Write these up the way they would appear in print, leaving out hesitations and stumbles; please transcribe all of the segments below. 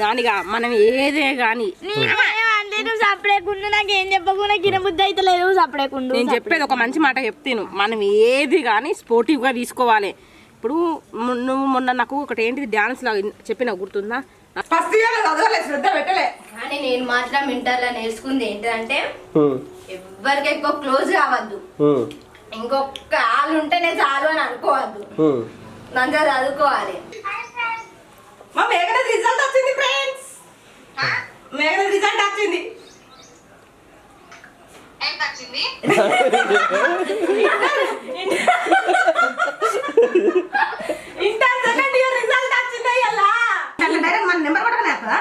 దానిగా మనం ఏదే గాని సపడేకుండా నాకేం చెప్పకుండా గిన బుద్ధి అయితే లేదు సపడేకుండా. నేను చెప్పేది ఒక మంచి మాట చెప్తాను, మనం ఏది కానీ స్పోర్టివ్గా తీసుకోవాలి. ఇప్పుడు నువ్వు మొన్న నాకు ఒకటి ఏంటిది డాన్స్ లాగా చెప్పిన గుర్తుందా? శ్రద్ధ పెట్టలే కానీ నేను మాత్రం ఇంటర్లో నేర్చుకుంది ఏంటంటే ఎవరికి ఎక్కువ క్లోజ్ కావద్దు, ఇంకొక వాళ్ళు ఉంటేనే చాలు అని అనుకోవద్దు, మంచిగా చదువుకోవాలి. మా మేఘన రిజల్ట్ వచ్చింది ఫ్రెండ్స్, మేఘన రిజల్ట్ వచ్చింది. ఇంటర్ సెకండ్ ఇయర్ రిజల్ట్ వచ్చింది. అలా డైరెక్ట్ మన నెంబర్ కొట్టనే కదా,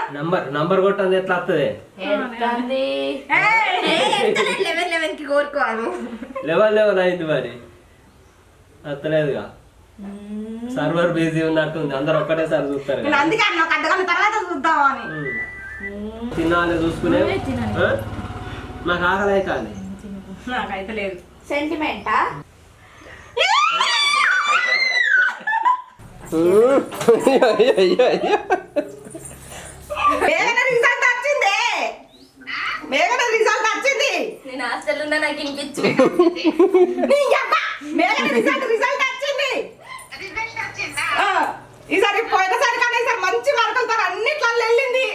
నంబర్ కొట్టండి ఎట్లా వస్తుంది? 11 కోరుకోవాలి. 11 అయింది మరి వస్తలేదుగా, సర్వర్ బిజీ ఉన్నట్టుంది, అందరు ఒక్కటేసారి చూస్తారు. అందుకే ఒక అర్ధగంట తర్వాత చూద్దామా అని. తినాలి చూసుకునే నాకు ఆకలి అవుతుంది. నాకైతే లేదు. సెంటిమెంటా? మేఘన రిజల్ట్ వచ్చింది, మేఘన రిజల్ట్ వచ్చింది. నేను హాస్టల్ ఉన్నా నాకు వినిపించు. మేఘన రిజల్ట్ వచ్చింది. ఈసారి పోయినసారి కానీ ఈసారి మంచి మార్కులతో అన్నిట్లో వెళ్ళింది.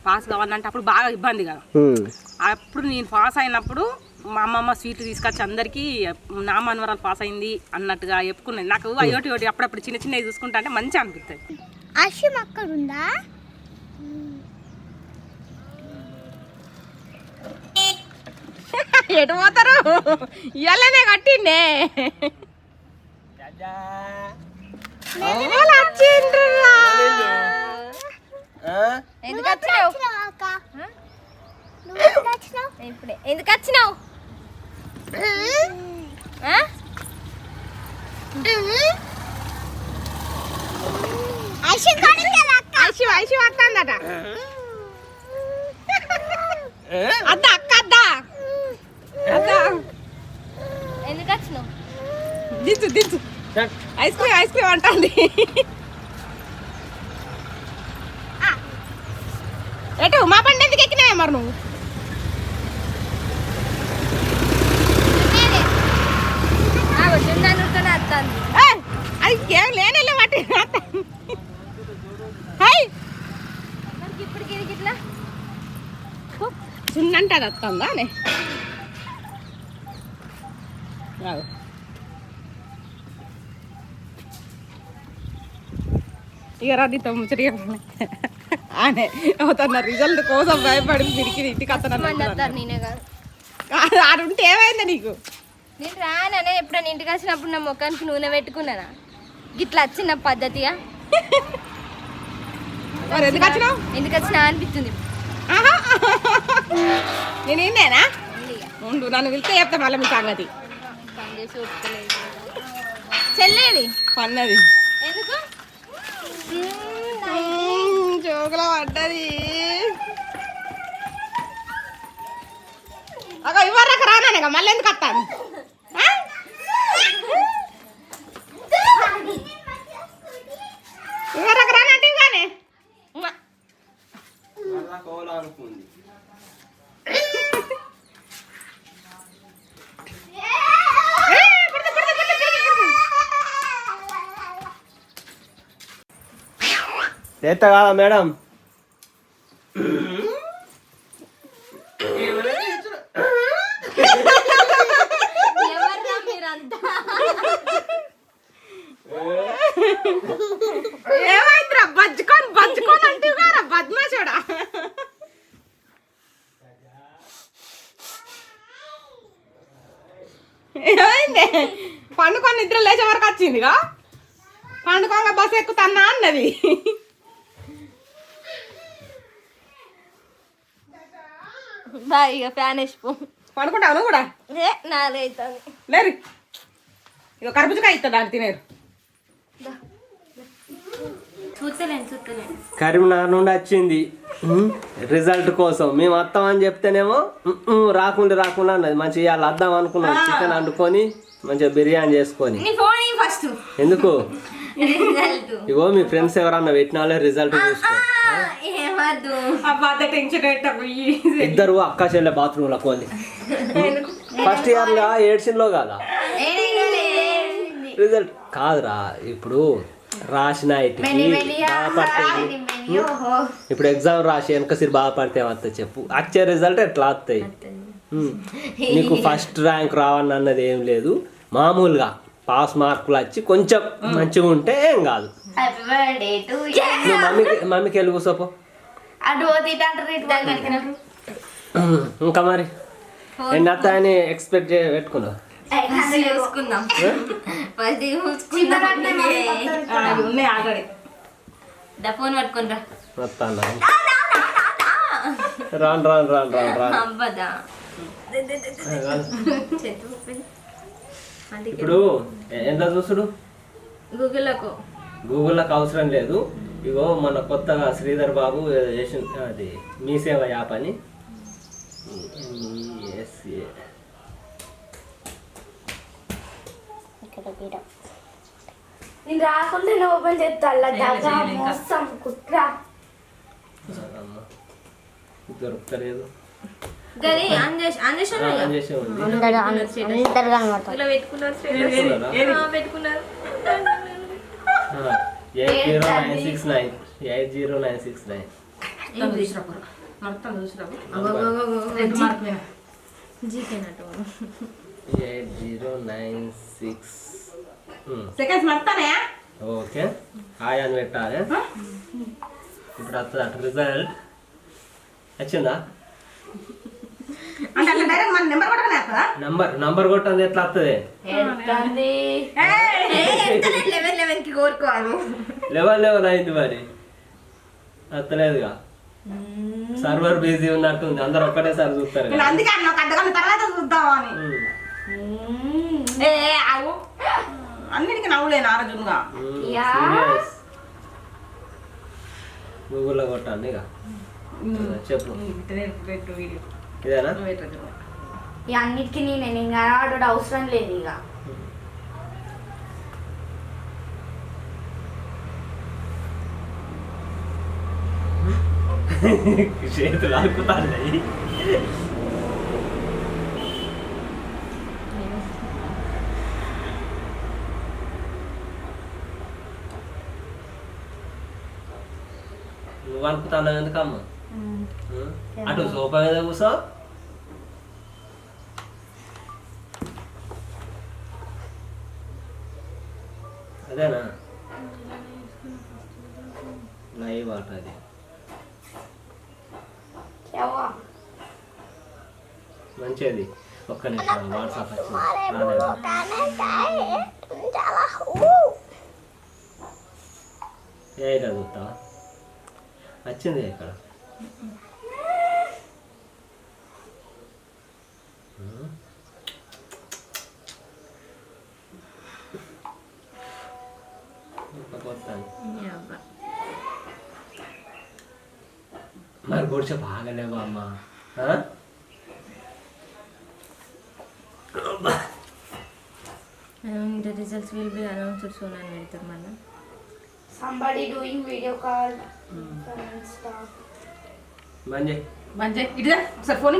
పాస్ కావాలంటే అప్పుడు బాగా ఇబ్బంది కదా, అప్పుడు నేను పాస్ అయినప్పుడు మా అమ్మమ్మ స్వీట్ తీసుకొచ్చి అందరికీ నా మనవరాలు పాస్ అయింది అన్నట్టుగా చెప్పుకున్నది. నాకు అయ్యోటి అప్పుడప్పుడు చిన్న చిన్నవి చూసుకుంటా అంటే మంచిగా అనిపిస్తుంది. అశ్వం అక్కడ ఉందా? ఎటు పోతారు? ఇయ్యాలనే కట్టిండే ఎందుకు వచ్చినావు? ఎందుకు వచ్చినావు? ఐషు వస్తుందట. అద్దా అక్క అద్దా అద్దా, ఎందుకు వచ్చినావు? దించు ఐస్ క్రీమ్ అంటుంది. ఎటు మా బండి ఎందుకు ఎక్కినావే మరి నువ్వు? అది ఏం లేనే వాటి ఇప్పుడు ఇట్లా చిన్నంటే అది వస్తుందా నే? ఇక రాడితో ముచ్చట ఆనే అవుతున్న రిజల్ట్ కోసం భయపడి తిరిగి ఇంటికి వస్తాను. నేనే కాదు ఆడుంటే ఏమైందా నీకు? నేను రాననే ఎప్పుడైనా ఇంటికి వచ్చినప్పుడు నా ముఖానికి నూనె పెట్టుకున్నానా? గిట్లా వచ్చిన పద్ధతిగా మరి ఎందుకు వచ్చినావు? ఎందుకు వచ్చినా అనిపిస్తుంది. నేను ఏంటేనా ఉండు, నన్ను పిలిస్తే చెప్తా మళ్ళీ మీ సంగతి. చెల్లేది పన్నది ఎందుకు జోకులో పడ్డది. అగో ఇవ్వరాక రానానేగా మళ్ళీ ఎందుకు వస్తాను? ఇవ్వరాక రానంటే ఇవ్వనే అనుకుంది. చేత కాదా మేడం? ఏమైందిరా బజ్జుకొని అంటే బద్మాషోడా? ఏమైంది? పండుకొని నిద్ర లేచే వరకు వచ్చిందిగా, పండుకోగా బస్సు ఎక్కుతాన్నా అన్నది. ఇక ఫ్యాన్ వేసిపో. పడుకుంటావు నువ్వు కూడా? నాదైతుంది లేరు ఇక కర్బూజకాయ ఇస్తా దాన్ని తినేరు. కరీంనగర్ నుండి వచ్చింది రిజల్ట్ కోసం. మేము వస్తామని చెప్తేనేమో రాకుండా అన్నది. మంచిగా ఇవాళ వద్దాం అనుకున్నాం, చికెన్ వండుకొని మంచిగా బిర్యానీ చేసుకొని. నీ ఫోన్ ఫస్ట్ ఎందుకు రిజల్ట్ ఇగో మీ ఫ్రెండ్స్ ఎవరన్నా పెట్టినాలే రిజల్ట్ చూసుకో. ఏమద్దు అబ్బా అంత టెన్షన్ పెట్టకు. ఇద్దరు అక్క చెల్లె బాత్రూమ్ లో కోలి ఫస్ట్ ఇయర్ గా ఏడ్చిన్లో కదా రిజల్ట్ కాదురా. ఇప్పుడు రాసిన బాధపడుతుంది. ఇప్పుడు ఎగ్జామ్ రాసి వెనకసిరి బాధపడితే వస్తా చెప్పు. వచ్చే రిజల్ట్ ఎట్లా వస్తాయి? నీకు ఫస్ట్ ర్యాంక్ రావని అన్నది ఏం లేదు. మామూలుగా పాస్ మార్కులు వచ్చి కొంచెం మంచిగా ఉంటే ఏం కాదు. మమ్మీకి వెళ్ళి కూర్చోపో. ఇంకా మరి ఎన్ని వస్తాయని ఎక్స్పెక్ట్ పెట్టుకున్నావు? ఫోన్ పట్టుకుంటా వస్తాను. రాను రాను రాను రాను రాను. ఇప్పుడు ఎంత చూసుడు గూగుల్లోకి అవసరం లేదు. ఇగో మన కొత్తగా శ్రీధర్ బాబు చేసిన అది మీ సేవ యాప్ అని నేను రాకుండా ఓపెన్ చేస్తా దొరుకుతలేదు. పెట్టుకున్నారు 80969 80969 8096 సెకండ్స్ మర్తానే. ఓకే హాయ్ అని పెట్టాలి. ఇప్పుడు వస్తుంది రిజల్ట్ వచ్చిందా? అంటే అట్లా డైరెక్ట్ మన నెంబర్ కొట్టనే వస్తుందా? నంబర్ కొట్టండి ఎట్లా వస్తుంది? లెవెల్ అయింది మరి వస్తలేదుగా. సర్వర్ బిజీ ఉన్నట్టుంది. అందరు ఒక్కటేసారి చూస్తారు. అందుకే ఒక అర్ధగంట తర్వాత చూద్దామని. అన్నిటికీ నవ్వులేను ఆరోజుగా. గూగుల్లో కొట్టండి ఇక చెప్పు. ఇదేనా? అన్నిటికీ నేను ఇంకా ఆడోడు అవసరం లేదు. ఇక చేతులు ఆడుకుతాయి. నువ్వు అనుకుతాను ఎందుకమ్మా? అటు సోఫా మీద కూర్చో. అదేనా లైవ్ ఆట అది. మంచిది. ఒక్క నిమిషం వాట్సాప్ వచ్చింది. ఏ చదువుతావా? వచ్చింది ఇక్కడ. మరి పొడిచే బాగలేవా అమ్మా? The results will be announced soon అని పెడతారు మళ్ళీ. Somebody doing video call from Insta. మంజే ఇటుదా ఒకసారి ఫోన్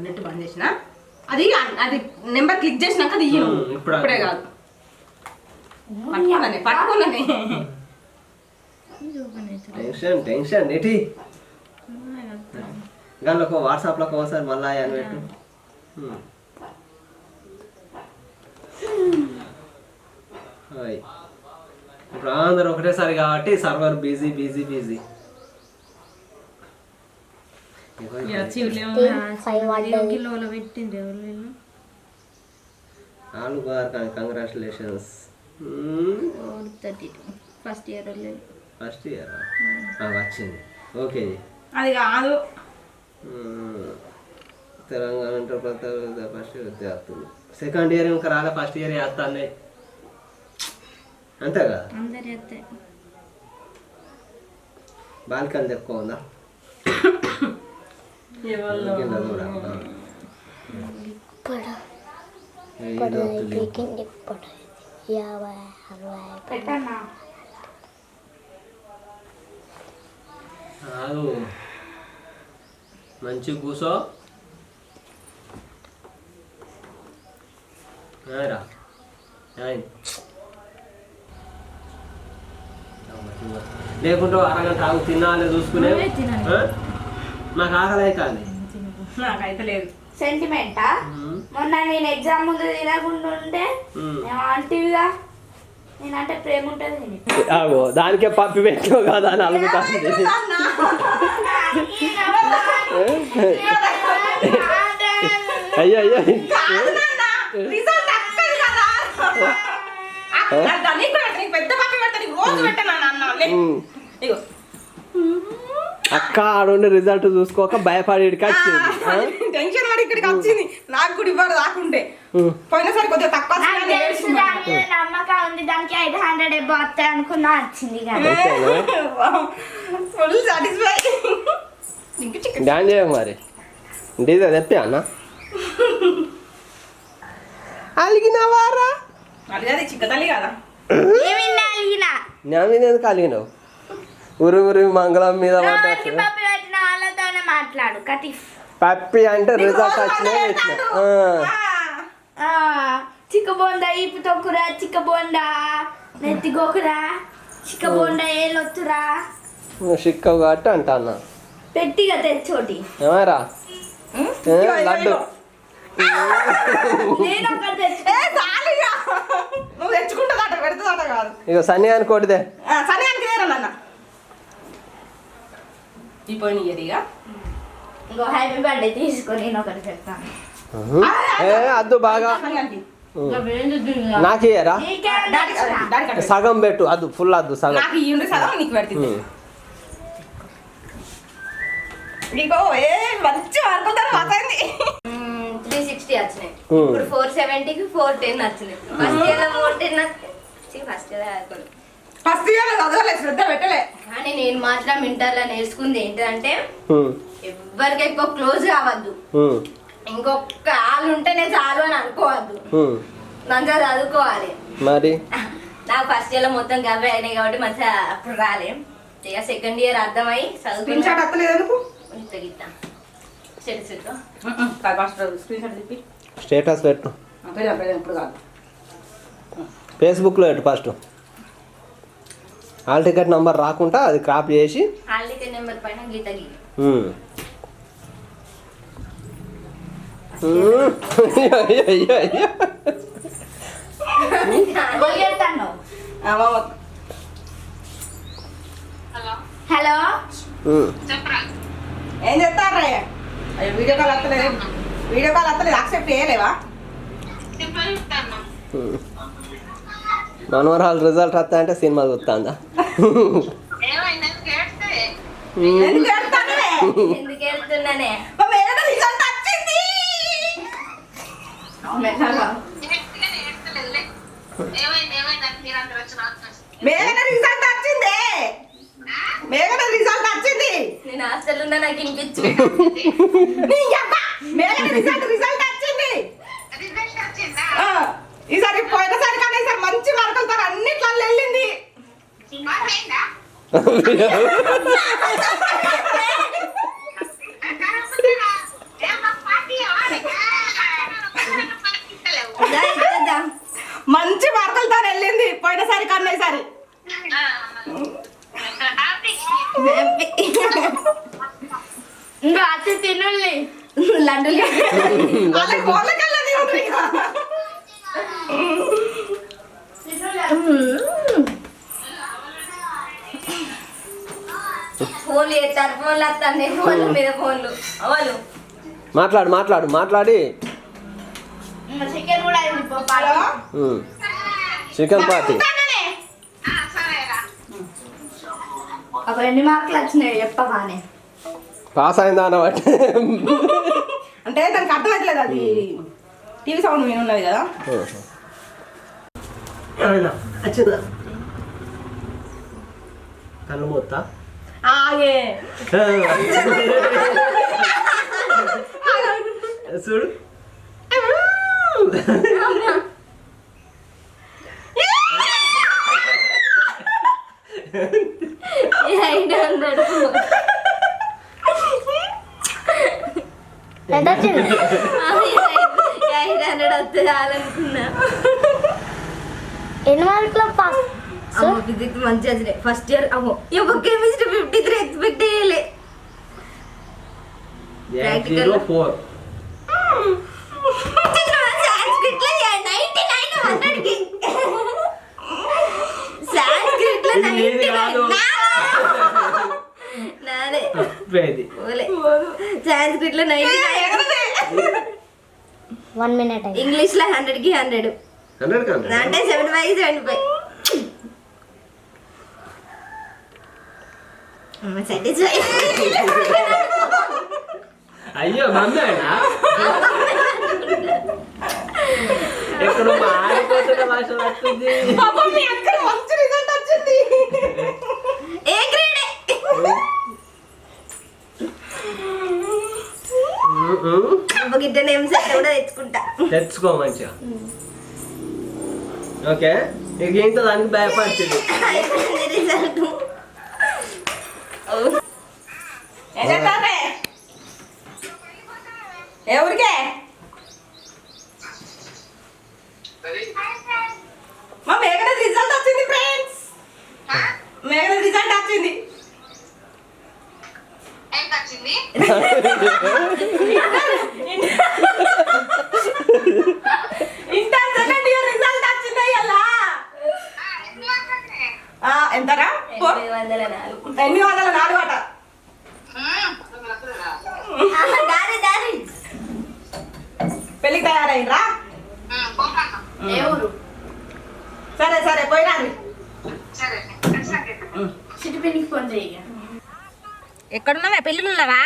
నెట్ బంద్ చేసిన. అది అది నెంబర్ క్లిక్ చేసినాక అది ఇయ్యను. ఇప్పుడే కాదు పట్టుకున్నానే. టెన్షన్ టెన్షన్ ఏంటి? దానిలో వాట్సాప్లో ఒకసారి మళ్ళా అని పెట్టు. ఇప్పుడు అందరూ ఒకటేసారి కాబట్టి సర్వర్ బిజీ బిజీ బిజీ. ఆలు బార్ కంగ్రాచులేషన్స్. ఫస్ట్ ఇయర్ వచ్చింది. ఓకే అది కాదు. తెలంగాణ ఇంటర్ ఫస్ట్ విద్యార్థులు సెకండ్ ఇయర్ ఇంకా రాలే. ఫస్ట్ ఇయర్ వేస్తాను అంతే కదా? బాలికలు ఎక్కువ ఉందా? పెట్టన్నా మంచి కూసో రా లేకుంటే అరగంట ఆగు తినాలి చూసుకునే నాకు ఆకలి అవుతుంది నాకైతే లేదు. సెంటిమెంటా మొన్న నేను ఎగ్జామ్ ముందు తినకుండా ఉంటే అంటివిగా నేనంటే ప్రేమ ఉంటుంది ఆగో దానికే పప్పి పెట్టావు కదా అని అలుగుతాంది. అయ్యో అయ్యో అక్క ఆడుండి రిజల్ట్ చూసుకోక భయపడి వచ్చింది. టెన్షన్ పడి ఇక్కడికి వచ్చింది. నాకు కూడా ఇవ్వడు రాకుంటే పోయినసారి కొద్దిగా తక్కువ నమ్మకం ఉంది దానికి 500 ఎబ్బో వస్తాయి అనుకున్నా వచ్చింది ఫుల్ సాటిస్ఫై. డాన్స్ చేయ మరి డీజే తెప్పా అన్న అలిగినవారా అడిగది చిక్కతల్లి కదా నా మీద ఎందుకు అలిగినావు? ఉరి ఉరి మంగళం మీద పడ్డట్టు మాట్లాడు కటిఫ్ పప్పి అంటే రిజల్ట్ వచ్చినాయి చిక్కబోండా ఈపు తొక్కురా చిక్కబోండా నెత్తిగోకురా చిక్కబోండా ఏలొత్తురా చిక్కవు కాబట్టి అంటా అన్న పెట్టిగా తెచ్చోటి ఏమారా లడ్డు నేను ఒకటి తెచ్చు నువ్వు తెచ్చుకుంటుందట పెడుతుందట కాదు. ఇక సన్ని అని కొడితే సన్యానికి నేరన్న ఈ పోయిన ఇయరిగా ఇంకో హ్యాపీ బర్త్డే తీసుకొని నేను ఒకటి చెప్తాను అద్దు బాగా నాకు ఇయ్యరా సగం పెట్టు అద్దు ఫుల్ అద్దు సగం నాకు ఈ సగం నీకు పెడుతుంది. నీకో ఏ మంచి అనుకుంటారు మాట్లాడింది 360 వచ్చినాయి. ఇప్పుడు 470కి 410 వచ్చినాయి. ఫస్ట్ ఇయర్ 410 ఫస్ట్ ఇయర్ చదవలే శ్రద్ధ పెట్టలే. కానీ నేను మాత్రం ఇంటర్లో నేర్చుకుంది ఏంటంటే ఎవరికి ఎక్కువ క్లోజ్ కావద్దు, ఇంకొక వాళ్ళు ఉంటేనే చాలు అని అనుకోవద్దు, మంచిగా చదువుకోవాలి. మరి నాకు ఫస్ట్ ఇయర్ లో మొత్తం గవ్వే అయినాయి కాబట్టి మంచిగా అప్పుడు రాలే. ఇక సెకండ్ ఇయర్ అర్థమై చదువుకుంటా స్టేటస్ పెట్టు ఇప్పుడు కాదు ఫేస్బుక్లో పెట్టు ఫస్ట్. హాల్ టికెట్ నంబర్ రాకుండా అది క్రాప్ చేసి హాల్ టికెట్ నెంబర్ పైన గీత గీ హలో ఏం చెప్తారా? వీడియో కాల్ వస్తలేదు, వీడియో కాల్ వస్తలేదు, యాక్సెప్ట్ చేయలేవా? మనవరాలు రిజల్ట్ వస్తా అంటే సినిమా చూస్తుందా? ఎందుకు వెళ్తున్నానే రిజల్ట్ వచ్చింది, మేఘన రిజల్ట్ వచ్చింది, మేఘన రిజల్ట్ వచ్చింది. నేను హాస్టల్ ఉన్నా నాకు వినిపించు. మేఘన రిజల్ట్ వచ్చింది. ఈసారి పోయినసారి కానీ ఈసారి మంచి మార్కులతో అన్నిట్లో వెళ్ళింది. మంచి మార్కులతో వెళ్ళింది పోయినసారి కన్నా ఈసారి. ఇంకా అతి తినుల్ని లడ్డులు ఫోన్లు చేస్తారు, ఫోన్లు వస్తాయి, ఫోన్ల మీద ఫోన్లు అవలు మాట్లాడి చికెన్ కూడా అయింది చికెన్ పార్టీ. అప్పుడు ఎన్ని మార్కులు వచ్చినాయి చెప్పగానే పాస్ అయిందా అన్నమాట. అంటే దానికి అర్థమవుతలేదు, అది టీవీ సౌండ్ మీద ఉన్నది కదా. కళ్ళు మూతా ఆగే చూడు ఎంత వచ్చింది? 800 వస్తే చాలనుకున్నా. ఎన్ని మార్కుల పాస్? ఫిజిక్స్ మంచిగా వచ్చినాయి ఫస్ట్ ఇయర్. అమ్మో ఇవ్వ కెమిస్ట్రీ 53 ఎక్స్పెక్ట్ చేయలే. 804 సాంస్క్రిట్లో 99 100కి. సాంస్క్రిట్లో 99 నాదే. సాంస్క్రిట్లో 99. 1 minute. ఇంగ్లీష్లో 100కి 100. 100 అంటే 75 75. సాటిస్ఫై. అయ్యో మమ్మీ ఎక్కడ మారిపోతున్న భాష వస్తుంది. A grade? గిట్ట నేమ్స్ కూడా తెచ్చుకుంటా. తెచ్చుకో మంచిగా. ఓకే నీకు ఏంటో దానికి భయపడుతుంది. రిజల్ట్ ఎవరికే మా మేఘన రిజల్ట్ వచ్చింది ఫ్రెండ్స్. మేఘన రిజల్ట్ వచ్చింది. ఇంటర్ సెకండ్ ఇయర్ రిజల్ట్ వచ్చింది అయ్యలా. ఎంతరా? 804 అట. పెళ్ళికి తయారైండ్రా? సరే సరే పోయినాను. ఎక్కడున్నావా? పెళ్ళిళ్ళు ఉన్నావా?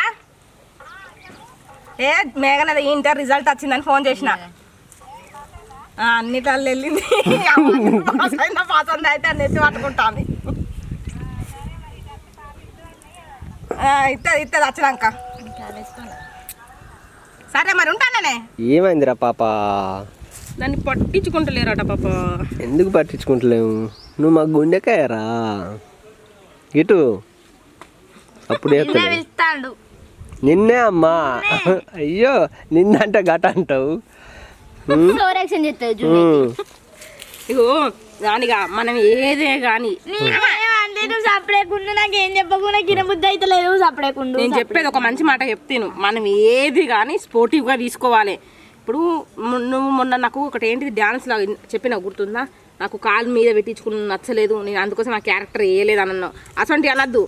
ఏ మేఘనది ఇంటర్ రిజల్ట్ వచ్చిందని ఫోన్ చేసిన. అన్నిటిలో వెళ్ళింది. పాస్ అయినా పాస్ అంది అయితే అన్ని ఎత్తి పట్టుకుంటాను. ఇస్తుంది వచ్చినాక. సరే మరి ఉంటానే. ఏమైందిరా పాప? దాన్ని పట్టించుకుంటలేరట పాప. ఎందుకు పట్టించుకుంటలేము? నువ్వు మాకు గుండెకాయరా ఇటు అప్పుడు వెళ్తాడు. నిన్నే అమ్మా. అయ్యో నిన్నంటే గట అంటావు. ఇగో దానిగా మనం ఏదే కానీ నువ్వు సపడేకుండా నాకు ఏం చెప్పకుండా గిన బుద్ధి అయితే లేదు. సపడేకుండా నేను చెప్పేది ఒక మంచి మాట చెప్తాను. మనం ఏది కానీ స్పోర్టివ్గా తీసుకోవాలి. ఇప్పుడు నువ్వు మొన్న నాకు ఒకటి ఏంటిది డ్యాన్స్ లాగా చెప్పినా గుర్తుందా? నాకు కాలు మీద పెట్టించుకుని నచ్చలేదు, నేను అందుకోసం ఆ క్యారెక్టర్ వేయలేదు అని అన్నావు. అసలు అనద్దు.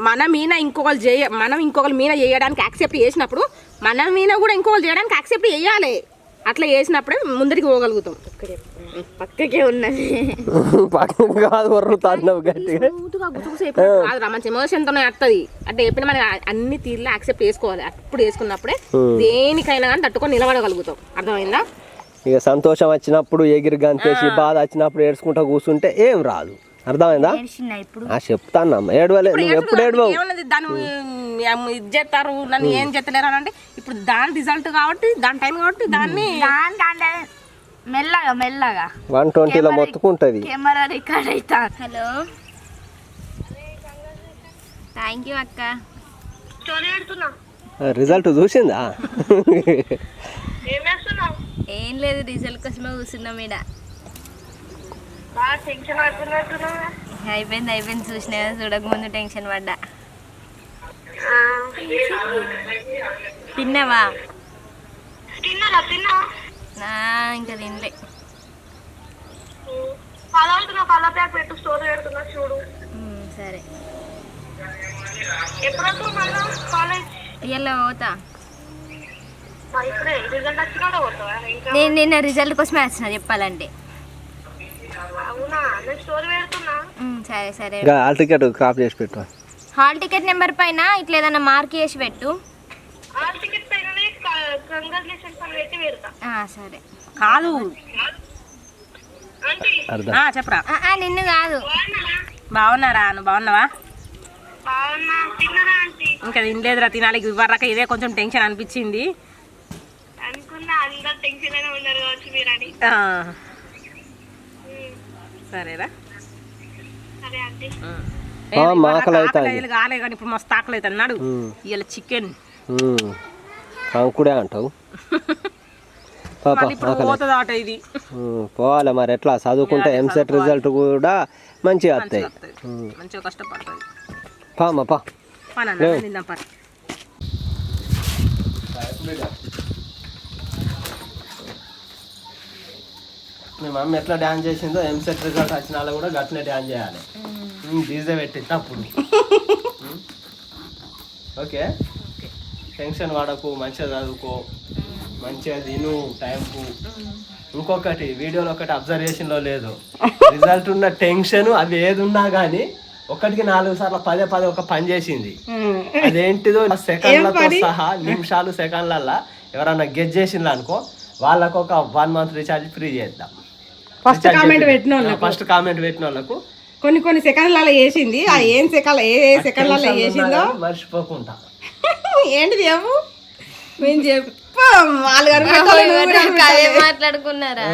మన మీద ఇంకొకరి మీద చేయడానికి యాక్సెప్ట్ చేసినప్పుడు మన మీద కూడా ఇంకొకరు చేయడానికి యాక్సెప్ట్ చేయాలి. అట్లా చేసినప్పుడే ముందరికి పోగలుగుతాం. పక్కకే ఉన్నది పక్కన కాదు కాదురా, మంచి ఎమోషన్తోనే వస్తుంది. అంటే చెప్పిన మనకి అన్ని తీర్లు యాక్సెప్ట్ చేసుకోవాలి. అప్పుడు వేసుకున్నప్పుడే దేనికైనా కానీ తట్టుకొని నిలబడగలుగుతాం. అర్థమైందా? ఇక సంతోషం వచ్చినప్పుడు ఎగిరి గంతేసి, బాధ వచ్చినప్పుడు ఏడ్చుకుంటా కూర్చుంటే ఏం రాదు. అర్థమైందా? చెప్తాను ఏడవలే. నువ్వు ఎప్పుడు ఏడవవు. దాన్ని ఇది చేస్తారు, నన్ను ఏం చేస్తలేరు అని అంటే ఇప్పుడు దాని రిజల్ట్ కాబట్టి, దాని టైం కాబట్టి దాన్ని మెల్లగా మెల్లగా 120లో మొత్తుకుంటది. కెమెరా రికార్డ్ అవుతా. హలో థ్యాంక్ యూ అక్క. రిజల్ట్ చూసిందా? ఏం లేదు, రిజల్ట్ కోసమే కూర్చున్నాం ఈడ. అయిపోయింది చూసిన చూడకముందు టెన్షన్ పడ్డా. తిన్నావా? ఇంకా తినలే. సరే ఇవాళ పోతా. నేను నిన్న రిజల్ట్ కోసమే వచ్చిన చెప్పాలంటే. సరే సరే. హాల్ టికెట్ కాపీ చేసి పెట్టు. హాల్ టికెట్ నెంబర్ పైన ఇట్లా ఏదన్నా మార్క్ చేసి పెట్టు. సరే. కాదు చెప్పరా? నిన్ను కాదు. బాగున్నారా? నువ్వు బాగున్నావా? ఇంకా తినలేదురా, తినాలి. ఇవ్వరాక ఇదే కొంచెం టెన్షన్ అనిపించింది. సరేరా మాకలు అవుతుంది కాలే కానీ ఇప్పుడు మస్తు ఆకలి అవుతుంది అన్నాడు ఇలా చికెన్ కంకుడే అంటావు ఇప్పుడు పోతుంది ఆట ఇది పోవాలి మరి ఎట్లా చదువుకుంటే ఎంసెట్ రిజల్ట్ కూడా మంచిగా వస్తాయి మంచిగా కష్టపడుతుంది పామా పా నిందాం పా మీ మమ్మీ ఎట్లా డ్యాన్స్ చేసిందో ఎంసెట్ రిజల్ట్ వచ్చిన వాళ్ళు కూడా గట్టినే డ్యాన్స్ చేయాలి డీజే పెట్టింది అప్పుడు ఓకే టెన్షన్ వాడకు మంచిగా చదువుకో మంచిగా తిను టైంకు ఇంకొకటి వీడియోలో ఒకటి అబ్జర్వేషన్లో లేదు రిజల్ట్ ఉన్న టెన్షన్ అవి ఏది ఉన్నా కానీ ఒకటికి 4 సార్లు పదే ఒక పని చేసింది అదేంటిదో సెకండ్లతో సహా నిమిషాలు సెకండ్లల్లా ఎవరన్నా గెస్ చేసింది అనుకో వాళ్ళకు ఒక 1 month రీఛార్జ్ ఫ్రీ చేద్దాం ఫస్ట్ కామెంట్ పెట్టిన వాళ్ళకు కొన్ని సెకండ్లలో వేసింది ఆ ఏం సెకండ్ ఏ సెకండ్లలో వేసిందో మర్చిపోకుండా ఏంటిది ఏమో మేము చెప్పు మాట్లాడుకున్నారా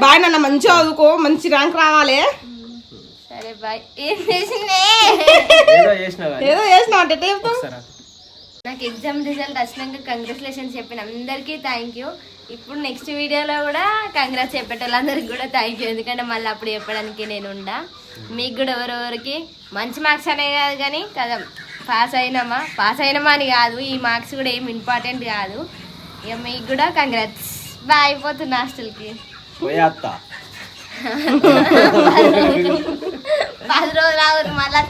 బాయ్ నాన్న మంచిగా చదువుకో మంచి ర్యాంక్ రావాలి సరే బాయ్ ఏం చేసిందే ఏదో చేసినా అంటే నాకు ఎగ్జామ్ రిజల్ట్ వచ్చినాక కంగ్రాచులేషన్స్ చెప్పిన అందరికీ థ్యాంక్ యూ. ఇప్పుడు నెక్స్ట్ వీడియోలో కూడా కంగ్రాట్స్ చెప్పేటోళ్ళందరికీ కూడా థ్యాంక్ యూ. ఎందుకంటే మళ్ళీ అప్పుడు చెప్పడానికి నేను ఉండా. మీకు కూడా ఎవరెవరికి మంచి మార్క్స్ అనే కాదు కానీ కదా పాస్ అయినామా అని కాదు, ఈ మార్క్స్ కూడా ఏం ఇంపార్టెంట్ కాదు. ఇక మీకు కూడా కంగ్రాట్స్. బాయ్ అయిపోతున్నా హాస్టల్కి 10 రోజులు రావు మళ్ళీ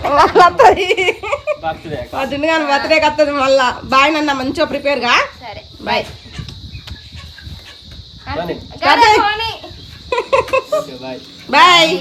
బర్త్డే వస్తుంది మళ్ళా. బాయ్ నన్న మంచిగా ప్రిపేర్ గా. సరే బాయ్ బాయ్.